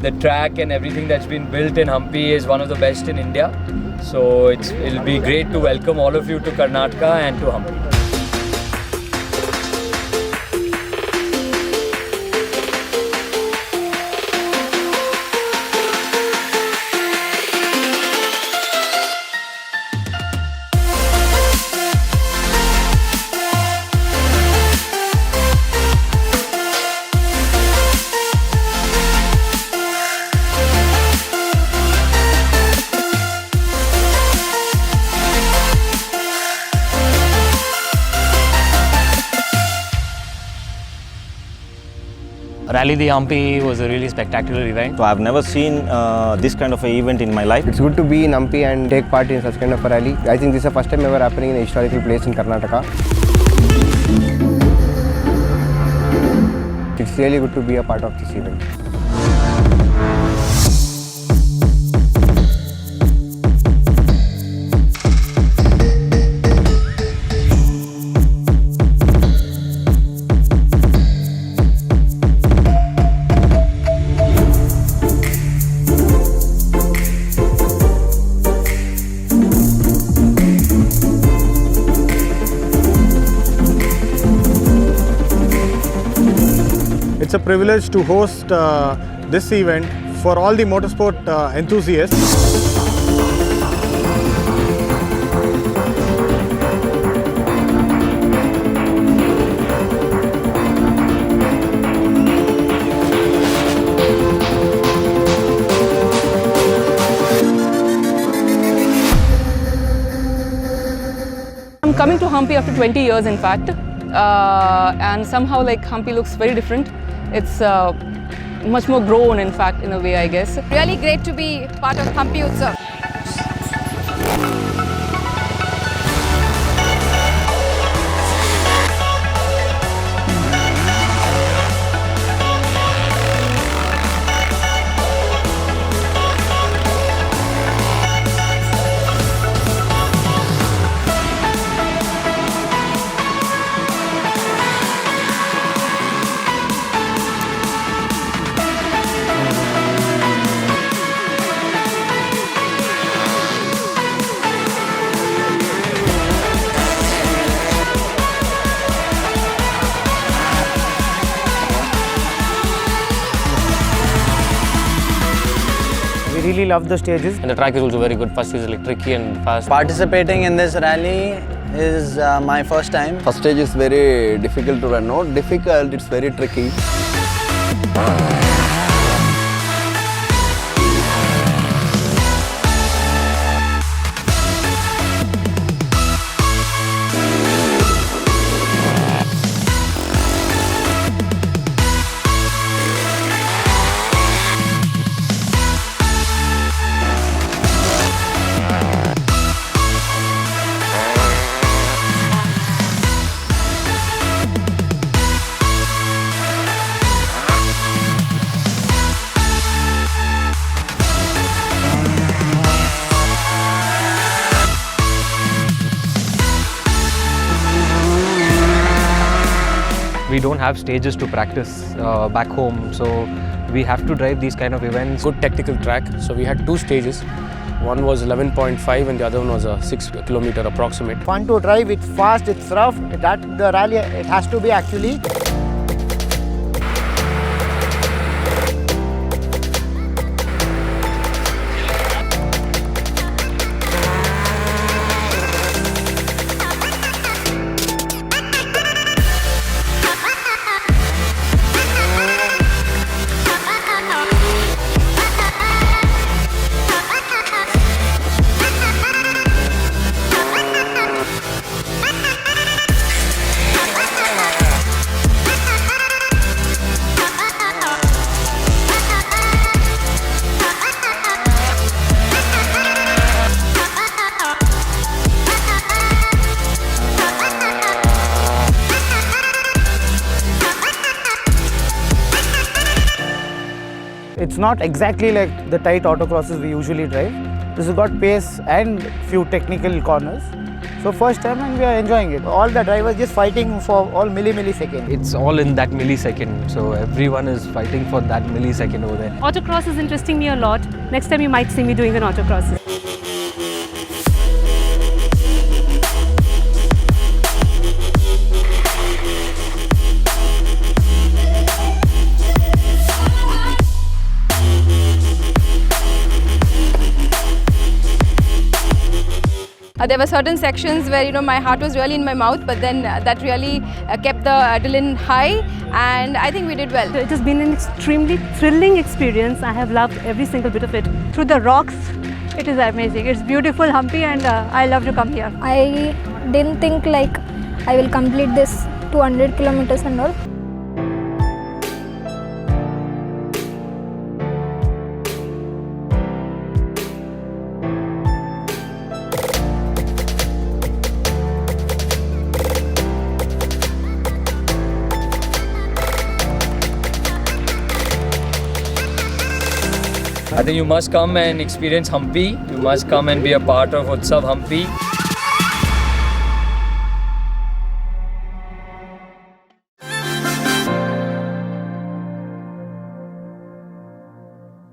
The track and everything that's been built in Hampi is one of the best in India. So it'll be great to welcome all of you to Karnataka and to Hampi. Rally the Hampi was a really spectacular event. So I've never seen this kind of an event in my life. It's good to be in Hampi and take part in such kind of a rally. I think this is the first time ever happening in a historical place in Karnataka. It's really good to be a part of this event. It's a privilege to host this event for all the motorsport enthusiasts. I'm coming to Hampi after 20 years, in fact, and somehow like Hampi looks very different. It's much more grown, in fact, in a way, I guess. Really great to be part of Hampi Utsav. We really love the stages. And the track is also very good. First is like tricky and fast. Participating in this rally is my first time. First stage is very difficult to run. Not difficult, it's very tricky. We don't have stages to practice back home, so we have to drive these kind of events. Good technical track. So we had two stages. One was 11.5 and the other one was a 6 kilometer approximate. Fun to drive, it's fast, it's rough. That the rally, it has to be actually. It's not exactly like the tight autocrosses we usually drive. This has got pace and few technical corners. So first time and we are enjoying it. All the drivers just fighting for all millisecond. It's all in that millisecond, so everyone is fighting for that millisecond over there. Autocross is interesting me a lot. Next time you might see me doing an autocross. There were certain sections where my heart was really in my mouth, but then that really kept the adrenaline high, and I think we did well. It has been an extremely thrilling experience. I have loved every single bit of it. Through the rocks, it is amazing. It's beautiful, Hampi, and I love to come here. I didn't think like I will complete this 200 kilometers and all. I think you must come and experience Hampi. You must come and be a part of Utsav Hampi.